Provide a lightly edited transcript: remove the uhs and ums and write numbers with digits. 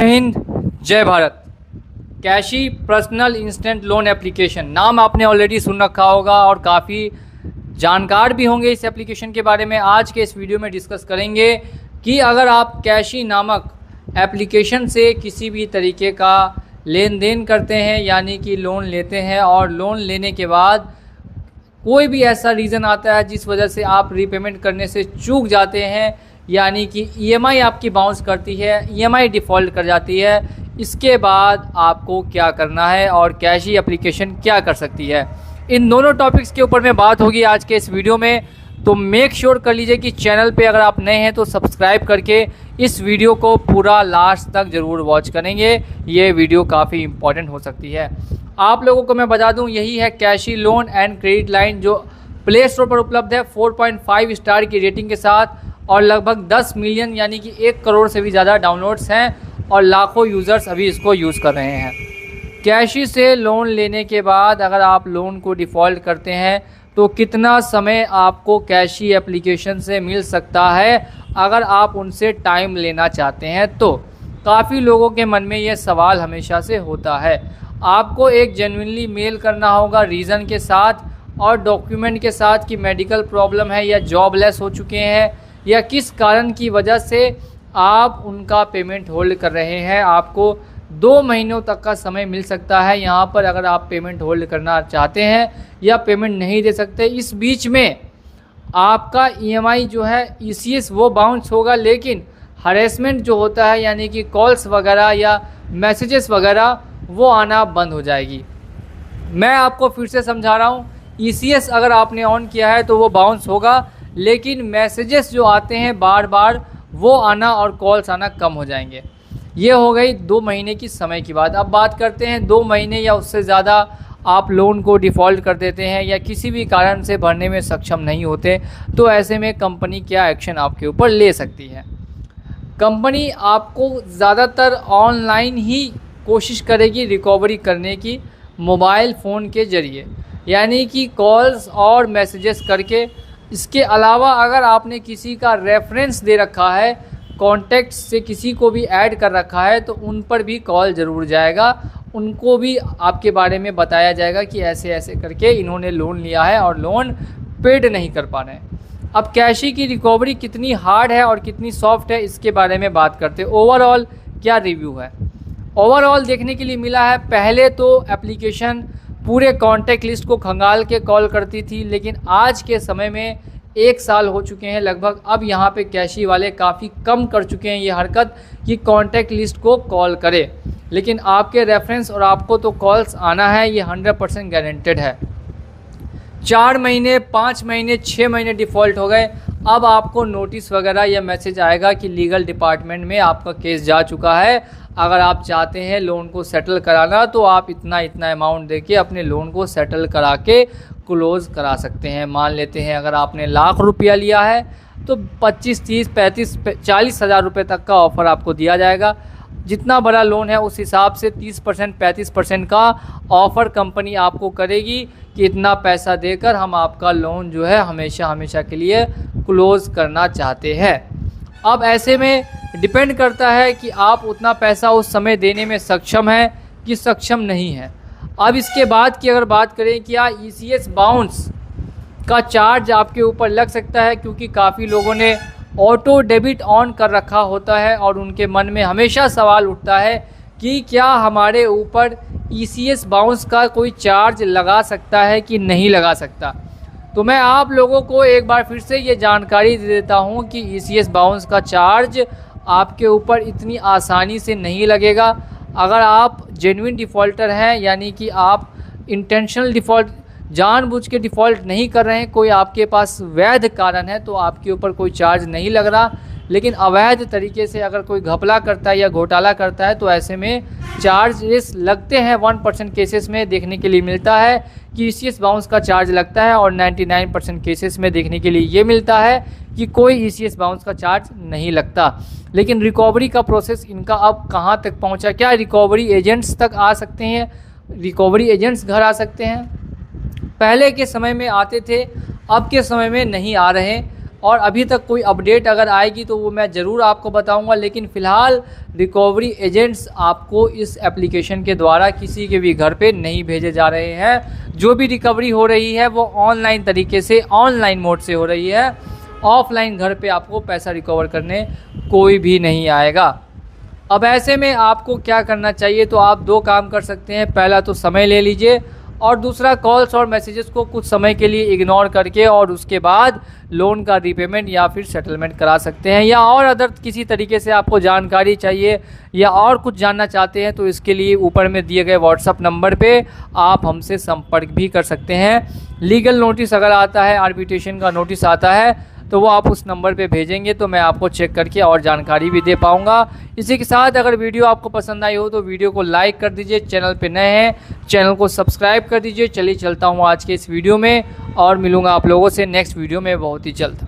हिंद, जय Bharat. Cashe personal instant loan application, नाम आपने ऑलरेडी सुन रखा होगा और काफ़ी जानकार भी होंगे इस एप्लीकेशन के बारे में। आज के इस वीडियो में डिस्कस करेंगे कि अगर आप कैशी नामक एप्लीकेशन से किसी भी तरीके का लेन देन करते हैं, यानी कि लोन लेते हैं और लोन लेने के बाद कोई भी ऐसा रीज़न आता है जिस वजह से आप रीपेमेंट करने से चूक जाते हैं, यानी कि ईएमआई आपकी बाउंस करती है, ईएमआई डिफ़ॉल्ट कर जाती है, इसके बाद आपको क्या करना है और कैशी एप्लीकेशन क्या कर सकती है, इन दोनों टॉपिक्स के ऊपर में बात होगी आज के इस वीडियो में। तो मेक श्योर कर लीजिए कि चैनल पे अगर आप नए हैं तो सब्सक्राइब करके इस वीडियो को पूरा लास्ट तक ज़रूर वॉच करेंगे। ये वीडियो काफ़ी इंपॉर्टेंट हो सकती है। आप लोगों को मैं बता दूं, यही है कैशी लोन एंड क्रेडिट लाइन, जो प्ले स्टोर पर उपलब्ध है 4.5 स्टार की रेटिंग के साथ और लगभग 10 मिलियन यानी कि 1 करोड़ से भी ज़्यादा डाउनलोड्स हैं और लाखों यूज़र्स अभी इसको यूज़ कर रहे हैं। कैशी से लोन लेने के बाद अगर आप लोन को डिफ़ॉल्ट करते हैं तो कितना समय आपको कैशी एप्लीकेशन से मिल सकता है अगर आप उनसे टाइम लेना चाहते हैं। तो काफ़ी लोगों के मन में ये सवाल हमेशा से होता है। आपको एक जेन्युइनली मेल करना होगा रीज़न के साथ और डॉक्यूमेंट के साथ कि मेडिकल प्रॉब्लम है या जॉबलेस हो चुके हैं या किस कारण की वजह से आप उनका पेमेंट होल्ड कर रहे हैं। आपको 2 महीनों तक का समय मिल सकता है यहाँ पर अगर आप पेमेंट होल्ड करना चाहते हैं या पेमेंट नहीं दे सकते। इस बीच में आपका ईएमआई जो है ईसीएस वो बाउंस होगा, लेकिन हरेसमेंट जो होता है यानी कि कॉल्स वगैरह या मैसेजेस वगैरह वो आना बंद हो जाएगी। मैं आपको फिर से समझा रहा हूँ, ईसीएस अगर आपने ऑन किया है तो वो बाउंस होगा, लेकिन मैसेजेस जो आते हैं बार बार वो आना और कॉल्स आना कम हो जाएंगे। ये हो गई 2 महीने की समय की बात। अब बात करते हैं 2 महीने या उससे ज़्यादा आप लोन को डिफ़ॉल्ट कर देते हैं या किसी भी कारण से भरने में सक्षम नहीं होते, तो ऐसे में कंपनी क्या एक्शन आपके ऊपर ले सकती है। कंपनी आपको ज़्यादातर ऑनलाइन ही कोशिश करेगी रिकवरी करने की, मोबाइल फ़ोन के ज़रिए, यानी कि कॉल्स और मैसेजेस करके। इसके अलावा अगर आपने किसी का रेफरेंस दे रखा है, कॉन्टैक्ट से किसी को भी ऐड कर रखा है, तो उन पर भी कॉल ज़रूर जाएगा, उनको भी आपके बारे में बताया जाएगा कि ऐसे ऐसे करके इन्होंने लोन लिया है और लोन पेड नहीं कर पा रहे हैं। अब कैशी की रिकवरी कितनी हार्ड है और कितनी सॉफ्ट है, इसके बारे में बात करते हैं। ओवरऑल क्या रिव्यू है, ओवरऑल देखने के लिए मिला है। पहले तो एप्लीकेशन पूरे कॉन्टैक्ट लिस्ट को खंगाल के कॉल करती थी, लेकिन आज के समय में 1 साल हो चुके हैं लगभग, अब यहाँ पे कैशी वाले काफ़ी कम कर चुके हैं ये हरकत कि कॉन्टैक्ट लिस्ट को कॉल करे, लेकिन आपके रेफरेंस और आपको तो कॉल्स आना है, ये 100% गारंटेड है। 4 महीने, 5 महीने, 6 महीने डिफ़ॉल्ट हो गए, अब आपको नोटिस वगैरह या मैसेज आएगा कि लीगल डिपार्टमेंट में आपका केस जा चुका है। अगर आप चाहते हैं लोन को सेटल कराना तो आप इतना इतना अमाउंट देके अपने लोन को सेटल करा के क्लोज़ करा सकते हैं। मान लेते हैं अगर आपने लाख रुपया लिया है तो 25, 30, 35, 40 हज़ार रुपये तक का ऑफ़र आपको दिया जाएगा। जितना बड़ा लोन है उस हिसाब से 30%, 35% का ऑफ़र कंपनी आपको करेगी कि इतना पैसा देकर हम आपका लोन जो है हमेशा हमेशा के लिए क्लोज़ करना चाहते हैं। अब ऐसे में डिपेंड करता है कि आप उतना पैसा उस समय देने में सक्षम हैं कि सक्षम नहीं है। अब इसके बाद की अगर बात करें, क्या ईसीएस बाउंस का चार्ज आपके ऊपर लग सकता है, क्योंकि काफ़ी लोगों ने ऑटो डेबिट ऑन कर रखा होता है और उनके मन में हमेशा सवाल उठता है कि क्या हमारे ऊपर ईसीएस बाउंस का कोई चार्ज लगा सकता है कि नहीं लगा सकता। तो मैं आप लोगों को एक बार फिर से ये जानकारी दे देता हूँ कि ईसीएस बाउंस का चार्ज आपके ऊपर इतनी आसानी से नहीं लगेगा। अगर आप जेन्युइन डिफ़ॉल्टर हैं, यानी कि आप इंटेंशनल डिफ़ॉल्ट, जानबूझ के डिफ़ॉल्ट नहीं कर रहे हैं, कोई आपके पास वैध कारण है, तो आपके ऊपर कोई चार्ज नहीं लग रहा। लेकिन अवैध तरीके से अगर कोई घपला करता है या घोटाला करता है तो ऐसे में चार्जेस लगते हैं। 1% केसेस में देखने के लिए मिलता है कि ईसीएस बाउंस का चार्ज लगता है और 99% केसेस में देखने के लिए ये मिलता है कि कोई ईसीएस बाउंस का चार्ज नहीं लगता। लेकिन रिकवरी का प्रोसेस इनका अब कहाँ तक पहुँचा, क्या रिकवरी एजेंट्स तक आ सकते हैं, रिकवरी एजेंट्स घर आ सकते हैं? पहले के समय में आते थे, अब के समय में नहीं आ रहे। और अभी तक कोई अपडेट अगर आएगी तो वो मैं ज़रूर आपको बताऊंगा। लेकिन फ़िलहाल रिकवरी एजेंट्स आपको इस एप्लीकेशन के द्वारा किसी के भी घर पे नहीं भेजे जा रहे हैं। जो भी रिकवरी हो रही है वो ऑनलाइन तरीके से, ऑनलाइन मोड से हो रही है। ऑफलाइन घर पे आपको पैसा रिकवर करने कोई भी नहीं आएगा। अब ऐसे में आपको क्या करना चाहिए, तो आप दो काम कर सकते हैं। पहला तो समय ले लीजिए, और दूसरा कॉल्स और मैसेजेस को कुछ समय के लिए इग्नोर करके और उसके बाद लोन का रीपेमेंट या फिर सेटलमेंट करा सकते हैं। या और अदर किसी तरीके से आपको जानकारी चाहिए या और कुछ जानना चाहते हैं तो इसके लिए ऊपर में दिए गए व्हाट्सअप नंबर पे आप हमसे संपर्क भी कर सकते हैं। लीगल नोटिस अगर आता है, आर्बिट्रेशन का नोटिस आता है, तो वो आप उस नंबर पे भेजेंगे तो मैं आपको चेक करके और जानकारी भी दे पाऊँगा। इसी के साथ अगर वीडियो आपको पसंद आई हो तो वीडियो को लाइक कर दीजिए। चैनल पे नए हैं, चैनल को सब्सक्राइब कर दीजिए। चलिए चलता हूँ आज के इस वीडियो में, और मिलूँगा आप लोगों से नेक्स्ट वीडियो में बहुत ही जल्द।